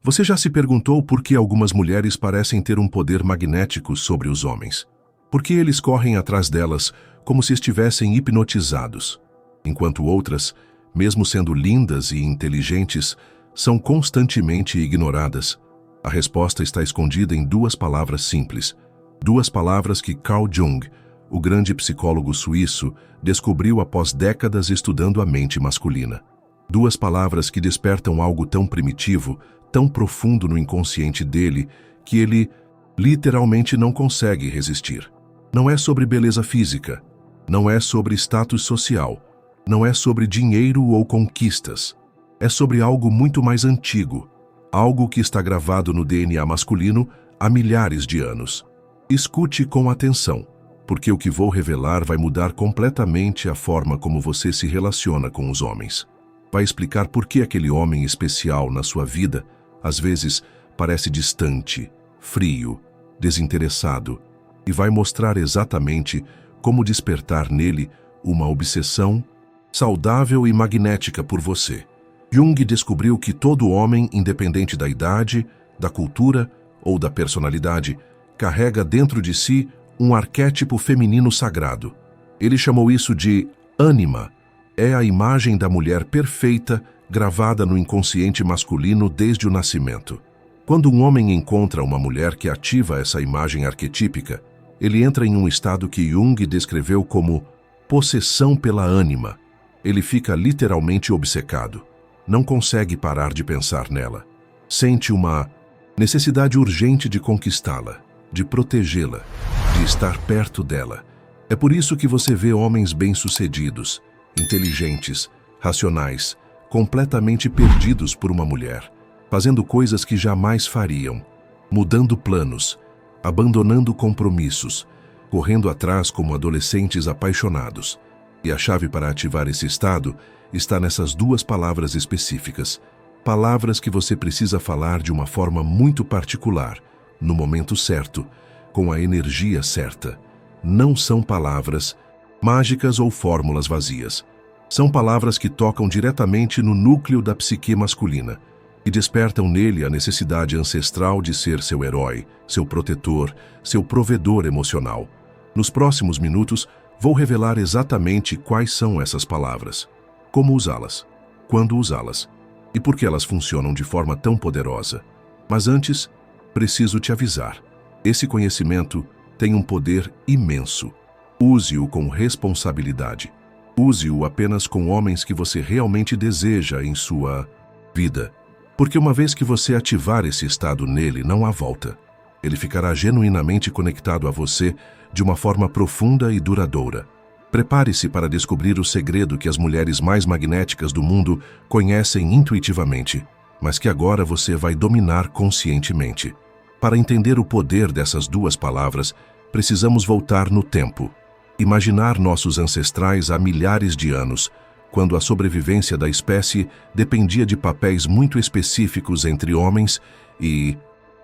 Você já se perguntou por que algumas mulheres parecem ter um poder magnético sobre os homens? Por que eles correm atrás delas como se estivessem hipnotizados, enquanto outras, mesmo sendo lindas e inteligentes, são constantemente ignoradas? A resposta está escondida em duas palavras simples, duas palavras que Carl Jung, o grande psicólogo suíço, descobriu após décadas estudando a mente masculina. Duas palavras que despertam algo tão primitivo, tão profundo no inconsciente dele, que ele literalmente não consegue resistir. Não é sobre beleza física, não é sobre status social, não é sobre dinheiro ou conquistas. É sobre algo muito mais antigo, algo que está gravado no DNA masculino há milhares de anos. Escute com atenção, porque o que vou revelar vai mudar completamente a forma como você se relaciona com os homens. Vai explicar por que aquele homem especial na sua vida, às vezes, parece distante, frio, desinteressado, e vai mostrar exatamente como despertar nele uma obsessão saudável e magnética por você. Jung descobriu que todo homem, independente da idade, da cultura ou da personalidade, carrega dentro de si um arquétipo feminino sagrado. Ele chamou isso de ânima. É a imagem da mulher perfeita gravada no inconsciente masculino desde o nascimento. Quando um homem encontra uma mulher que ativa essa imagem arquetípica, ele entra em um estado que Jung descreveu como possessão pela ânima. Ele fica literalmente obcecado. Não consegue parar de pensar nela. Sente uma necessidade urgente de conquistá-la, de protegê-la, de estar perto dela. É por isso que você vê homens bem-sucedidos, inteligentes, racionais, completamente perdidos por uma mulher, fazendo coisas que jamais fariam, mudando planos, abandonando compromissos, correndo atrás como adolescentes apaixonados. E a chave para ativar esse estado está nessas duas palavras específicas, palavras que você precisa falar de uma forma muito particular, no momento certo, com a energia certa. Não são palavras mágicas ou fórmulas vazias. São palavras que tocam diretamente no núcleo da psique masculina e despertam nele a necessidade ancestral de ser seu herói, seu protetor, seu provedor emocional. Nos próximos minutos, vou revelar exatamente quais são essas palavras, como usá-las, quando usá-las e por que elas funcionam de forma tão poderosa. Mas antes, preciso te avisar. Esse conhecimento tem um poder imenso. Use-o com responsabilidade. Use-o apenas com homens que você realmente deseja em sua vida. Porque uma vez que você ativar esse estado nele, não há volta. Ele ficará genuinamente conectado a você de uma forma profunda e duradoura. Prepare-se para descobrir o segredo que as mulheres mais magnéticas do mundo conhecem intuitivamente, mas que agora você vai dominar conscientemente. Para entender o poder dessas duas palavras, precisamos voltar no tempo. Imaginar nossos ancestrais há milhares de anos, quando a sobrevivência da espécie dependia de papéis muito específicos entre homens e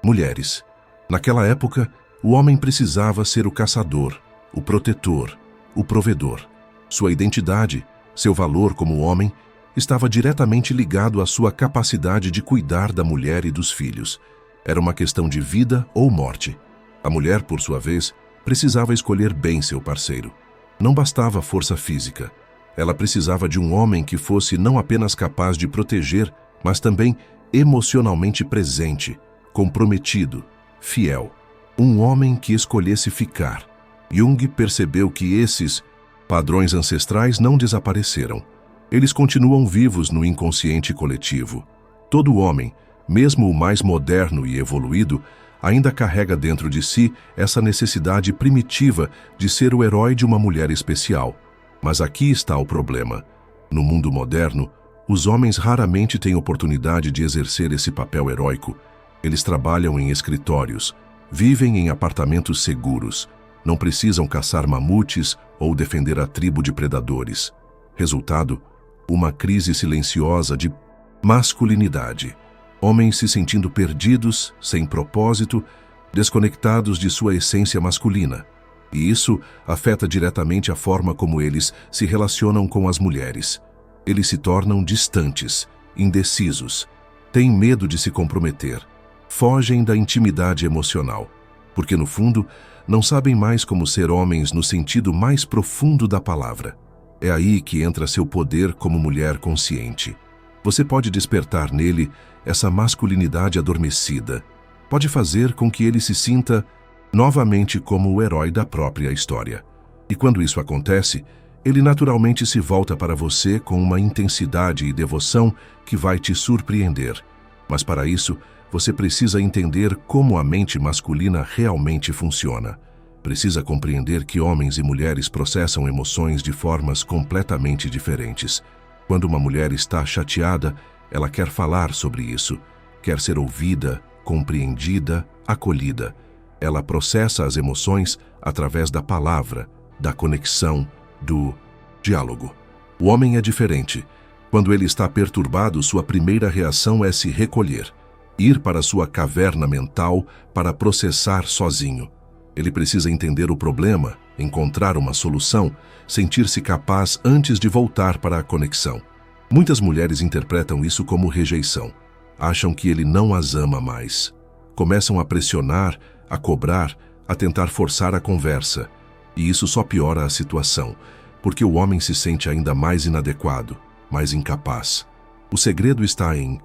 mulheres. Naquela época, o homem precisava ser o caçador, o protetor, o provedor. Sua identidade, seu valor como homem, estava diretamente ligado à sua capacidade de cuidar da mulher e dos filhos. Era uma questão de vida ou morte. A mulher, por sua vez, precisava escolher bem seu parceiro. Não bastava força física. Ela precisava de um homem que fosse não apenas capaz de proteger, mas também emocionalmente presente, comprometido, fiel. Um homem que escolhesse ficar. Jung percebeu que esses padrões ancestrais não desapareceram. Eles continuam vivos no inconsciente coletivo. Todo homem, mesmo o mais moderno e evoluído, ainda carrega dentro de si essa necessidade primitiva de ser o herói de uma mulher especial. Mas aqui está o problema. No mundo moderno, os homens raramente têm oportunidade de exercer esse papel heróico. Eles trabalham em escritórios, vivem em apartamentos seguros, não precisam caçar mamutes ou defender a tribo de predadores. Resultado, uma crise silenciosa de masculinidade. Homens se sentindo perdidos, sem propósito, desconectados de sua essência masculina. E isso afeta diretamente a forma como eles se relacionam com as mulheres. Eles se tornam distantes, indecisos, Têm medo de se comprometer. Fogem da intimidade emocional, porque no fundo não sabem mais como ser homens no sentido mais profundo da palavra. É aí que entra seu poder como mulher consciente. Você pode despertar nele essa masculinidade adormecida. Pode fazer com que ele se sinta novamente como o herói da própria história. E quando isso acontece, ele naturalmente se volta para você com uma intensidade e devoção que vai te surpreender. Mas para isso, você precisa entender como a mente masculina realmente funciona. Precisa compreender que homens e mulheres processam emoções de formas completamente diferentes. Quando uma mulher está chateada, ela quer falar sobre isso, quer ser ouvida, compreendida, acolhida. Ela processa as emoções através da palavra, da conexão, do diálogo. O homem é diferente. Quando ele está perturbado, sua primeira reação é se recolher, ir para sua caverna mental para processar sozinho. Ele precisa entender o problema, encontrar uma solução, sentir-se capaz antes de voltar para a conexão. Muitas mulheres interpretam isso como rejeição. Acham que ele não as ama mais. Começam a pressionar, a cobrar, a tentar forçar a conversa. E isso só piora a situação, porque o homem se sente ainda mais inadequado, mais incapaz. O segredo está em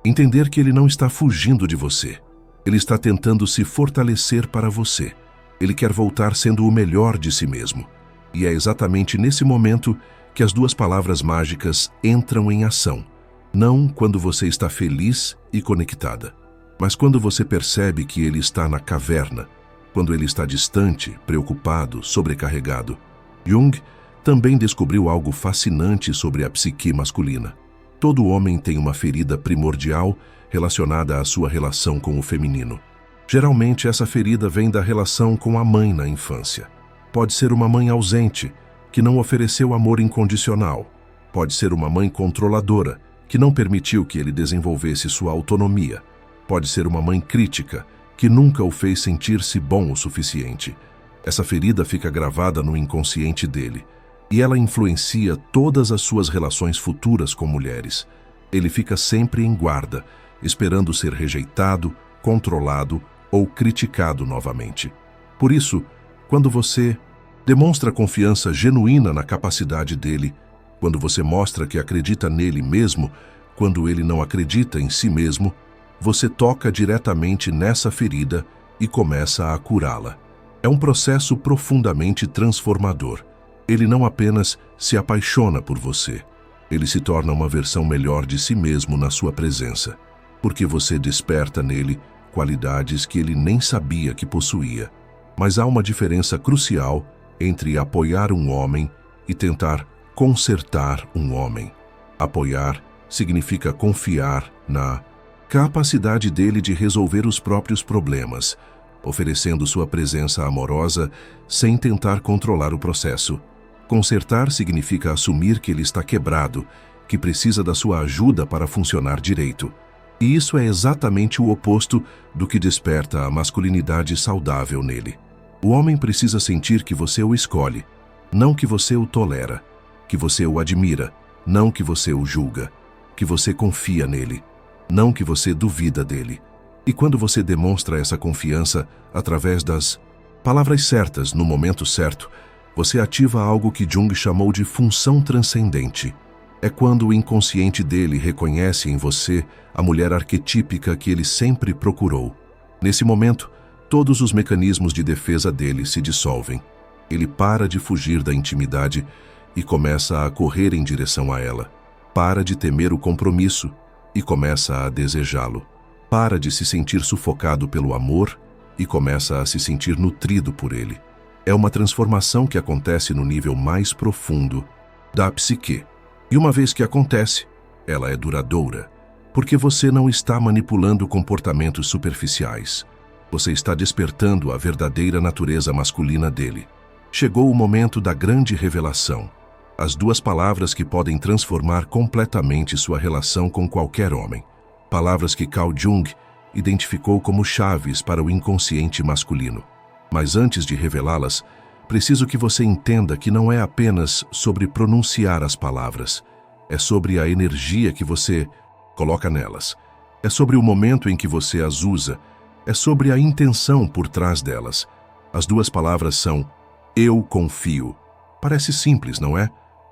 entender que ele não está fugindo de você. Ele está tentando se fortalecer para você. Ele quer voltar sendo o melhor de si mesmo. E é exatamente nesse momento que as duas palavras mágicas entram em ação. Não quando você está feliz e conectada, mas quando você percebe que ele está na caverna, quando ele está distante, preocupado, sobrecarregado. Jung também descobriu algo fascinante sobre a psique masculina. Todo homem tem uma ferida primordial relacionada à sua relação com o feminino. Geralmente, essa ferida vem da relação com a mãe na infância. Pode ser uma mãe ausente, que não ofereceu amor incondicional. Pode ser uma mãe controladora, que não permitiu que ele desenvolvesse sua autonomia. Pode ser uma mãe crítica, que nunca o fez sentir-se bom o suficiente. Essa ferida fica gravada no inconsciente dele, e ela influencia todas as suas relações futuras com mulheres. Ele fica sempre em guarda, esperando ser rejeitado, controlado ou criticado novamente. Por isso, quando você demonstra confiança genuína na capacidade dele, quando você mostra que acredita nele mesmo, quando ele não acredita em si mesmo, você toca diretamente nessa ferida e começa a curá-la. É um processo profundamente transformador. Ele não apenas se apaixona por você, ele se torna uma versão melhor de si mesmo na sua presença, porque você desperta nele qualidades que ele nem sabia que possuía. Mas há uma diferença crucial entre apoiar um homem e tentar consertar um homem. Apoiar significa confiar na capacidade dele de resolver os próprios problemas, oferecendo sua presença amorosa sem tentar controlar o processo. Consertar significa assumir que ele está quebrado, que precisa da sua ajuda para funcionar direito. E isso é exatamente o oposto do que desperta a masculinidade saudável nele. O homem precisa sentir que você o escolhe, não que você o tolera, que você o admira, não que você o julga, que você confia nele, não que você duvida dele. E quando você demonstra essa confiança através das palavras certas no momento certo, você ativa algo que Jung chamou de função transcendente. É quando o inconsciente dele reconhece em você a mulher arquetípica que ele sempre procurou. Nesse momento, todos os mecanismos de defesa dele se dissolvem. Ele para de fugir da intimidade e começa a correr em direção a ela. Para de temer o compromisso e começa a desejá-lo. Para de se sentir sufocado pelo amor e começa a se sentir nutrido por ele. É uma transformação que acontece no nível mais profundo da psique. E uma vez que acontece, ela é duradoura, porque você não está manipulando comportamentos superficiais. Você está despertando a verdadeira natureza masculina dele. Chegou o momento da grande revelação. As duas palavras que podem transformar completamente sua relação com qualquer homem. Palavras que Carl Jung identificou como chaves para o inconsciente masculino. Mas antes de revelá-las, preciso que você entenda que não é apenas sobre pronunciar as palavras. É sobre a energia que você coloca nelas. É sobre o momento em que você as usa. É sobre a intenção por trás delas. As duas palavras são eu confio. Parece simples, não é?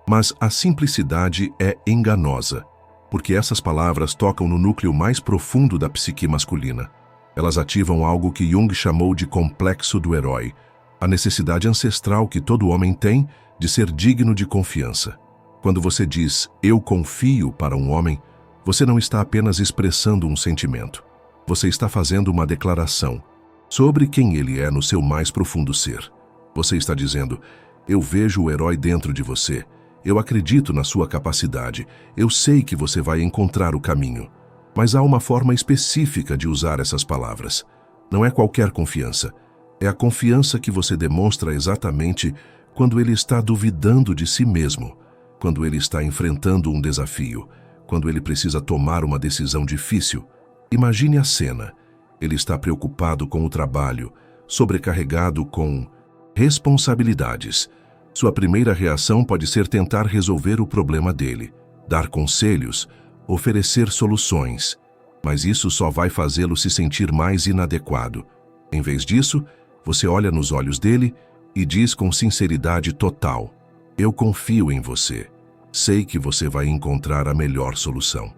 Mas a simplicidade é enganosa, porque essas palavras tocam no núcleo mais profundo da psique masculina. Elas ativam algo que Jung chamou de complexo do herói, a necessidade ancestral que todo homem tem de ser digno de confiança. Quando você diz eu confio para um homem, você não está apenas expressando um sentimento. Você está fazendo uma declaração sobre quem ele é no seu mais profundo ser. Você está dizendo, eu vejo o herói dentro de você, eu acredito na sua capacidade, eu sei que você vai encontrar o caminho. Mas há uma forma específica de usar essas palavras. Não é qualquer confiança. É a confiança que você demonstra exatamente quando ele está duvidando de si mesmo, quando ele está enfrentando um desafio, quando ele precisa tomar uma decisão difícil. Imagine a cena. Ele está preocupado com o trabalho, sobrecarregado com responsabilidades. Sua primeira reação pode ser tentar resolver o problema dele, dar conselhos, oferecer soluções. Mas isso só vai fazê-lo se sentir mais inadequado. Em vez disso, você olha nos olhos dele e diz com sinceridade total, eu confio em você. Sei que você vai encontrar a melhor solução.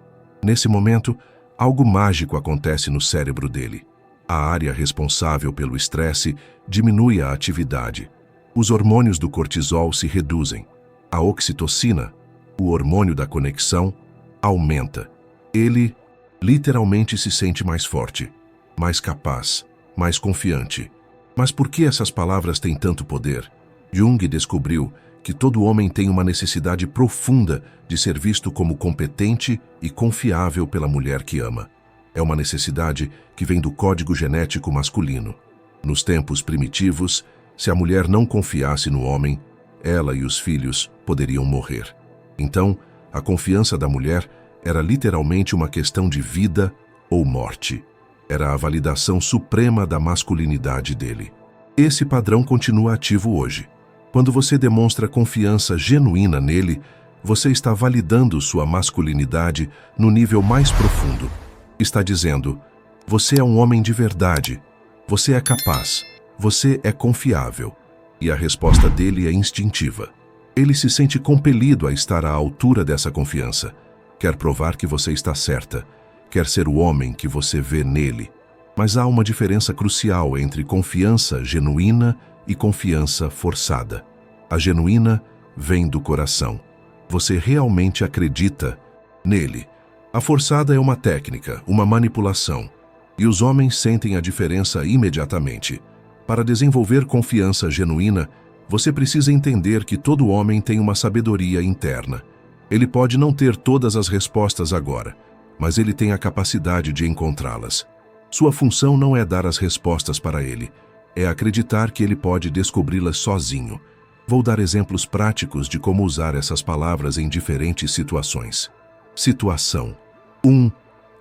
Nesse momento, algo mágico acontece no cérebro dele. A área responsável pelo estresse diminui a atividade. Os hormônios do cortisol se reduzem. A oxitocina, o hormônio da conexão, aumenta. Ele literalmente se sente mais forte, mais capaz, mais confiante. Mas por que essas palavras têm tanto poder? Jung descobriu que todo homem tem uma necessidade profunda de ser visto como competente e confiável pela mulher que ama. É uma necessidade que vem do código genético masculino. Nos tempos primitivos, se a mulher não confiasse no homem, ela e os filhos poderiam morrer. Então, a confiança da mulher era literalmente uma questão de vida ou morte. Era a validação suprema da masculinidade dele. Esse padrão continua ativo hoje. Quando você demonstra confiança genuína nele, você está validando sua masculinidade no nível mais profundo. Está dizendo, você é um homem de verdade, você é capaz, você é confiável. E a resposta dele é instintiva. Ele se sente compelido a estar à altura dessa confiança. Quer provar que você está certa, quer ser o homem que você vê nele. Mas há uma diferença crucial entre confiança genuína e confiança forçada. A genuína vem do coração. Você realmente acredita nele. A forçada é uma técnica, uma manipulação. E os homens sentem a diferença imediatamente. Para desenvolver confiança genuína, você precisa entender que todo homem tem uma sabedoria interna. Ele pode não ter todas as respostas agora, mas ele tem a capacidade de encontrá-las. Sua função não é dar as respostas para ele, é acreditar que ele pode descobri-las sozinho. Vou dar exemplos práticos de como usar essas palavras em diferentes situações. Situação 1.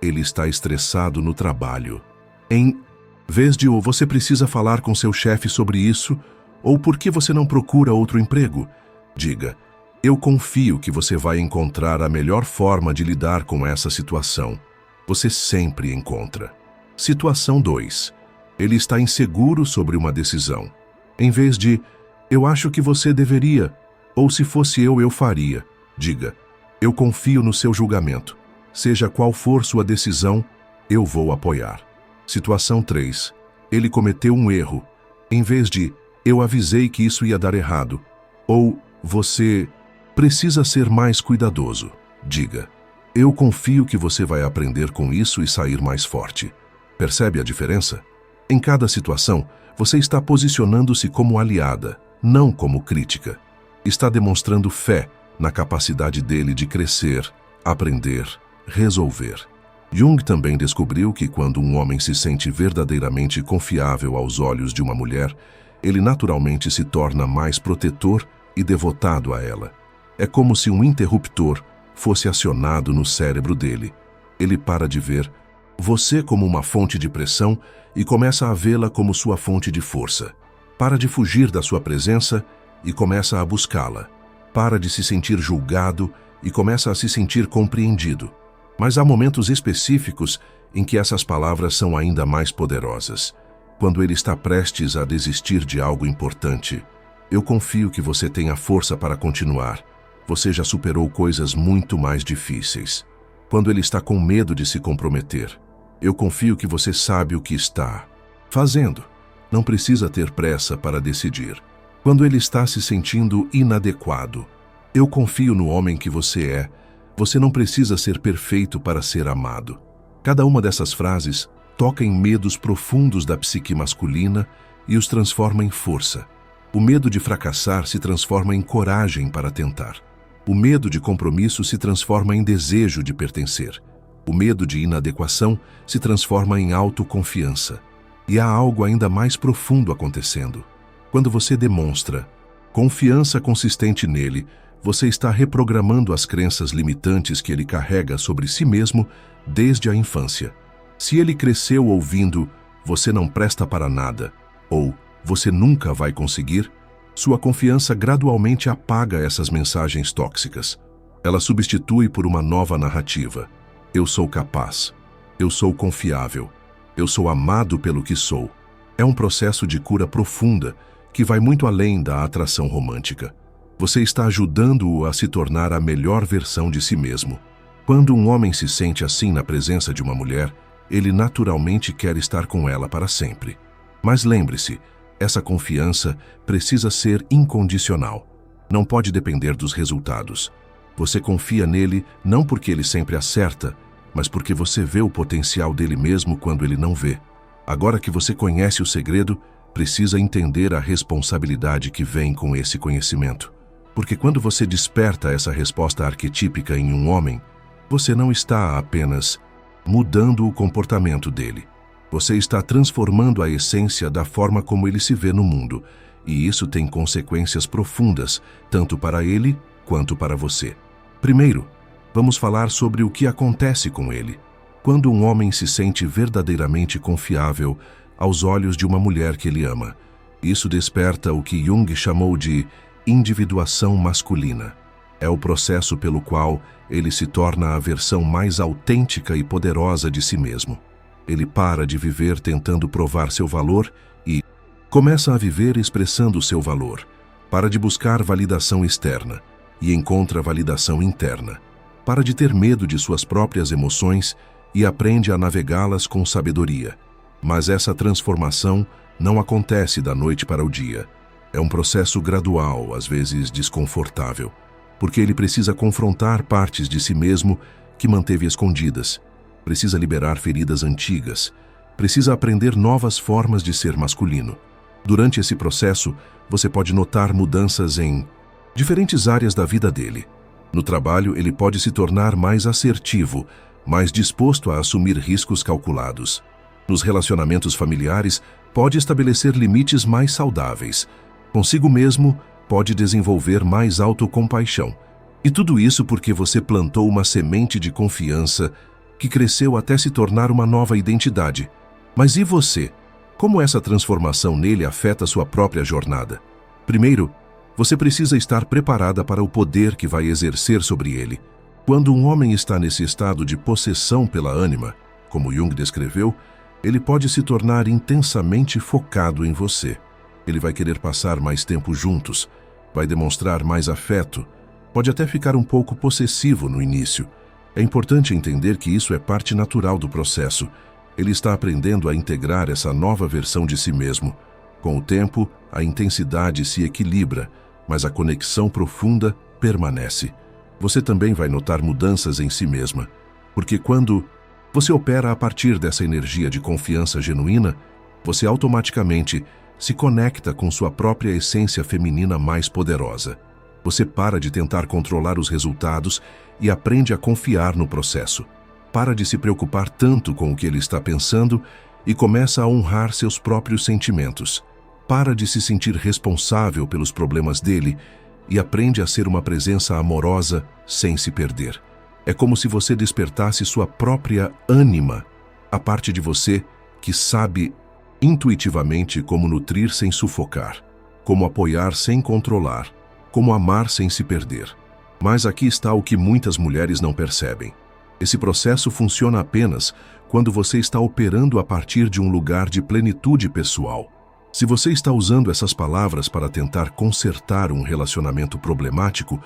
Ele está estressado no trabalho. Em vez de você precisa falar com seu chefe sobre isso, ou por que você não procura outro emprego, diga, eu confio que você vai encontrar a melhor forma de lidar com essa situação. Você sempre encontra. Situação 2. Ele está inseguro sobre uma decisão. Em vez de, eu acho que você deveria, ou se fosse eu faria, diga, eu confio no seu julgamento. Seja qual for sua decisão, eu vou apoiar. Situação 3. Ele cometeu um erro. Em vez de, eu avisei que isso ia dar errado, ou você precisa ser mais cuidadoso, diga, eu confio que você vai aprender com isso e sair mais forte. Percebe a diferença? Em cada situação, você está posicionando-se como aliada, não como crítica. Está demonstrando fé na capacidade dele de crescer, aprender, resolver. Jung também descobriu que quando um homem se sente verdadeiramente confiável aos olhos de uma mulher, ele naturalmente se torna mais protetor e devotado a ela. É como se um interruptor fosse acionado no cérebro dele. Ele para de ver você como uma fonte de pressão e começa a vê-la como sua fonte de força. Para de fugir da sua presença e começa a buscá-la. Para de se sentir julgado e começa a se sentir compreendido. Mas há momentos específicos em que essas palavras são ainda mais poderosas. Quando ele está prestes a desistir de algo importante. Eu confio que você tenha força para continuar. Você já superou coisas muito mais difíceis. Quando ele está com medo de se comprometer. Eu confio que você sabe o que está fazendo. Não precisa ter pressa para decidir. Quando ele está se sentindo inadequado. Eu confio no homem que você é. Você não precisa ser perfeito para ser amado. Cada uma dessas frases toca em medos profundos da psique masculina e os transforma em força. O medo de fracassar se transforma em coragem para tentar. O medo de compromisso se transforma em desejo de pertencer. O medo de inadequação se transforma em autoconfiança. E há algo ainda mais profundo acontecendo. Quando você demonstra confiança consistente nele, você está reprogramando as crenças limitantes que ele carrega sobre si mesmo desde a infância. Se ele cresceu ouvindo "você não presta para nada" ou "você nunca vai conseguir", sua confiança gradualmente apaga essas mensagens tóxicas. Ela substitui por uma nova narrativa. Eu sou capaz. Eu sou confiável. Eu sou amado pelo que sou. É um processo de cura profunda que vai muito além da atração romântica. Você está ajudando-o a se tornar a melhor versão de si mesmo. Quando um homem se sente assim na presença de uma mulher, ele naturalmente quer estar com ela para sempre. Mas lembre-se, essa confiança precisa ser incondicional. Não pode depender dos resultados. Você confia nele não porque ele sempre acerta, mas porque você vê o potencial dele mesmo quando ele não vê. Agora que você conhece o segredo, precisa entender a responsabilidade que vem com esse conhecimento. Porque quando você desperta essa resposta arquetípica em um homem, você não está apenas mudando o comportamento dele. Você está transformando a essência da forma como ele se vê no mundo, e isso tem consequências profundas, tanto para ele quanto para você. Primeiro, vamos falar sobre o que acontece com ele. Quando um homem se sente verdadeiramente confiável aos olhos de uma mulher que ele ama, isso desperta o que Jung chamou de individuação masculina. É o processo pelo qual ele se torna a versão mais autêntica e poderosa de si mesmo. Ele para de viver tentando provar seu valor e começa a viver expressando seu valor. Para de buscar validação externa e encontra validação interna. Para de ter medo de suas próprias emoções e aprende a navegá-las com sabedoria. Mas essa transformação não acontece da noite para o dia. É um processo gradual, às vezes desconfortável, porque ele precisa confrontar partes de si mesmo que manteve escondidas, precisa liberar feridas antigas, precisa aprender novas formas de ser masculino. Durante esse processo, você pode notar mudanças em diferentes áreas da vida dele. No trabalho, ele pode se tornar mais assertivo, mais disposto a assumir riscos calculados. Nos relacionamentos familiares, pode estabelecer limites mais saudáveis. Consigo mesmo, pode desenvolver mais autocompaixão. E tudo isso porque você plantou uma semente de confiança que cresceu até se tornar uma nova identidade. Mas e você? Como essa transformação nele afeta sua própria jornada? Primeiro, você precisa estar preparada para o poder que vai exercer sobre ele. Quando um homem está nesse estado de possessão pela ânima, como Jung descreveu, ele pode se tornar intensamente focado em você. Ele vai querer passar mais tempo juntos, vai demonstrar mais afeto, pode até ficar um pouco possessivo no início. É importante entender que isso é parte natural do processo. Ele está aprendendo a integrar essa nova versão de si mesmo. Com o tempo, a intensidade se equilibra, mas a conexão profunda permanece. Você também vai notar mudanças em si mesma, porque quando você opera a partir dessa energia de confiança genuína, você automaticamente se conecta com sua própria essência feminina mais poderosa. Você para de tentar controlar os resultados e aprende a confiar no processo. Para de se preocupar tanto com o que ele está pensando e começa a honrar seus próprios sentimentos. Para de se sentir responsável pelos problemas dele e aprende a ser uma presença amorosa sem se perder. É como se você despertasse sua própria ânima, a parte de você que sabe intuitivamente como nutrir sem sufocar, como apoiar sem controlar, como amar sem se perder. Mas aqui está o que muitas mulheres não percebem. Esse processo funciona apenas quando você está operando a partir de um lugar de plenitude pessoal. Se você está usando essas palavras para tentar consertar um relacionamento problemático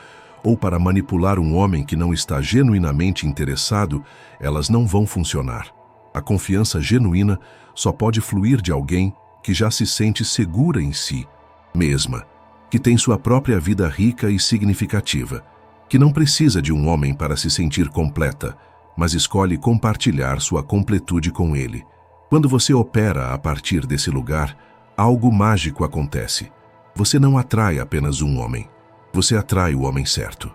ou para manipular um homem que não está genuinamente interessado, elas não vão funcionar. A confiança genuína só pode fluir de alguém que já se sente segura em si mesma, que tem sua própria vida rica e significativa, que não precisa de um homem para se sentir completa, mas escolhe compartilhar sua completude com ele. Quando você opera a partir desse lugar, algo mágico acontece. Você não atrai apenas um homem. Você atrai o homem certo.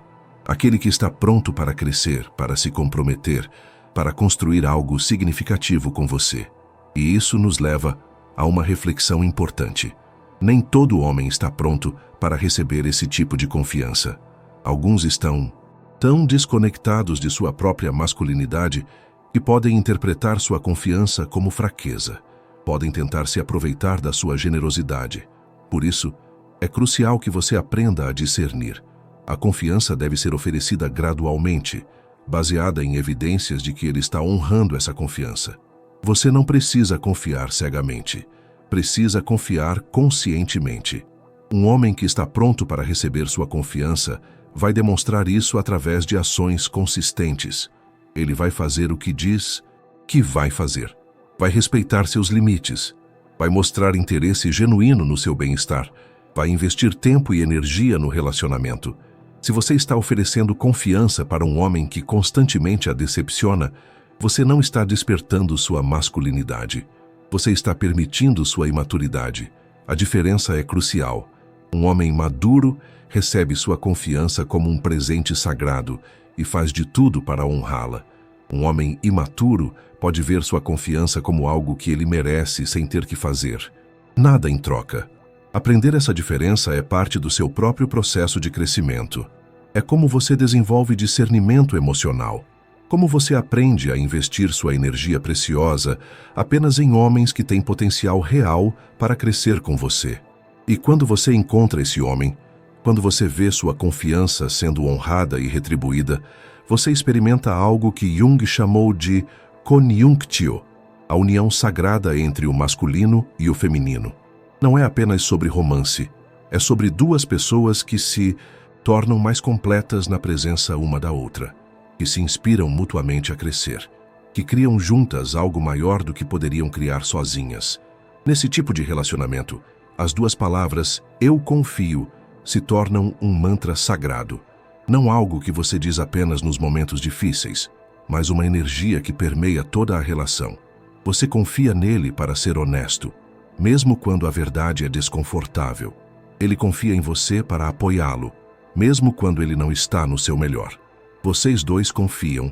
Aquele que está pronto para crescer, para se comprometer, para construir algo significativo com você. E isso nos leva a uma reflexão importante. Nem todo homem está pronto para receber esse tipo de confiança. Alguns estão tão desconectados de sua própria masculinidade que podem interpretar sua confiança como fraqueza. Podem tentar se aproveitar da sua generosidade. Por isso, é crucial que você aprenda a discernir. A confiança deve ser oferecida gradualmente, baseada em evidências de que ele está honrando essa confiança. Você não precisa confiar cegamente. Precisa confiar conscientemente. Um homem que está pronto para receber sua confiança vai demonstrar isso através de ações consistentes. Ele vai fazer o que diz que vai fazer. Vai respeitar seus limites. Vai mostrar interesse genuíno no seu bem-estar. Vai investir tempo e energia no relacionamento. Se você está oferecendo confiança para um homem que constantemente a decepciona, você não está despertando sua masculinidade. Você está permitindo sua imaturidade. A diferença é crucial. Um homem maduro recebe sua confiança como um presente sagrado e faz de tudo para honrá-la. Um homem imaturo pode ver sua confiança como algo que ele merece sem ter que fazer nada em troca. Aprender essa diferença é parte do seu próprio processo de crescimento. É como você desenvolve discernimento emocional. Como você aprende a investir sua energia preciosa apenas em homens que têm potencial real para crescer com você. E quando você encontra esse homem, quando você vê sua confiança sendo honrada e retribuída, você experimenta algo que Jung chamou de conjunctio, a união sagrada entre o masculino e o feminino. Não é apenas sobre romance, é sobre duas pessoas que se tornam mais completas na presença uma da outra, que se inspiram mutuamente a crescer, que criam juntas algo maior do que poderiam criar sozinhas. Nesse tipo de relacionamento, as duas palavras "eu confio" se tornam um mantra sagrado. Não algo que você diz apenas nos momentos difíceis, mas uma energia que permeia toda a relação. Você confia nele para ser honesto, mesmo quando a verdade é desconfortável. Ele confia em você para apoiá-lo, mesmo quando ele não está no seu melhor. Vocês dois confiam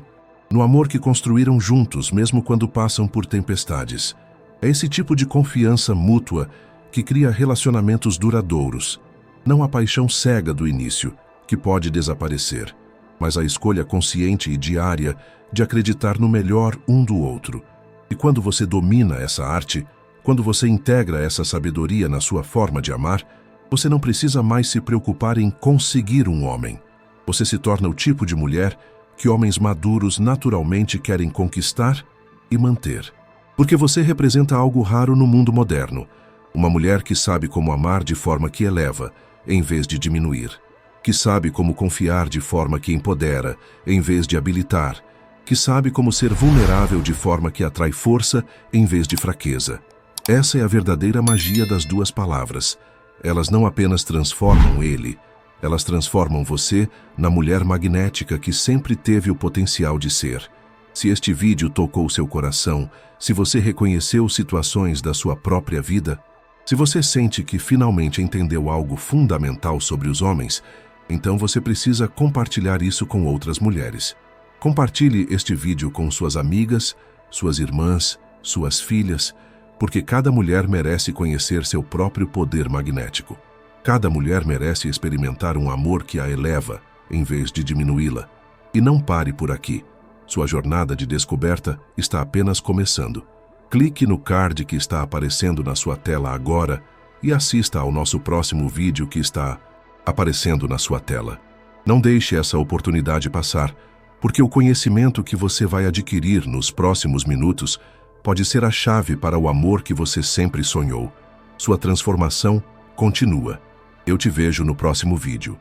no amor que construíram juntos, mesmo quando passam por tempestades. É esse tipo de confiança mútua que cria relacionamentos duradouros. Não a paixão cega do início, que pode desaparecer, mas a escolha consciente e diária de acreditar no melhor um do outro. E quando você domina essa arte, quando você integra essa sabedoria na sua forma de amar, você não precisa mais se preocupar em conseguir um homem. Você se torna o tipo de mulher que homens maduros naturalmente querem conquistar e manter. Porque você representa algo raro no mundo moderno. Uma mulher que sabe como amar de forma que eleva, em vez de diminuir. Que sabe como confiar de forma que empodera, em vez de habilitar. Que sabe como ser vulnerável de forma que atrai força, em vez de fraqueza. Essa é a verdadeira magia das duas palavras. Elas não apenas transformam ele, elas transformam você na mulher magnética que sempre teve o potencial de ser. Se este vídeo tocou seu coração, se você reconheceu situações da sua própria vida, se você sente que finalmente entendeu algo fundamental sobre os homens, então você precisa compartilhar isso com outras mulheres. Compartilhe este vídeo com suas amigas, suas irmãs, suas filhas, porque cada mulher merece conhecer seu próprio poder magnético. Cada mulher merece experimentar um amor que a eleva, em vez de diminuí-la. E não pare por aqui. Sua jornada de descoberta está apenas começando. Clique no card que está aparecendo na sua tela agora e assista ao nosso próximo vídeo que está aparecendo na sua tela. Não deixe essa oportunidade passar, porque o conhecimento que você vai adquirir nos próximos minutos pode ser a chave para o amor que você sempre sonhou. Sua transformação continua. Eu te vejo no próximo vídeo.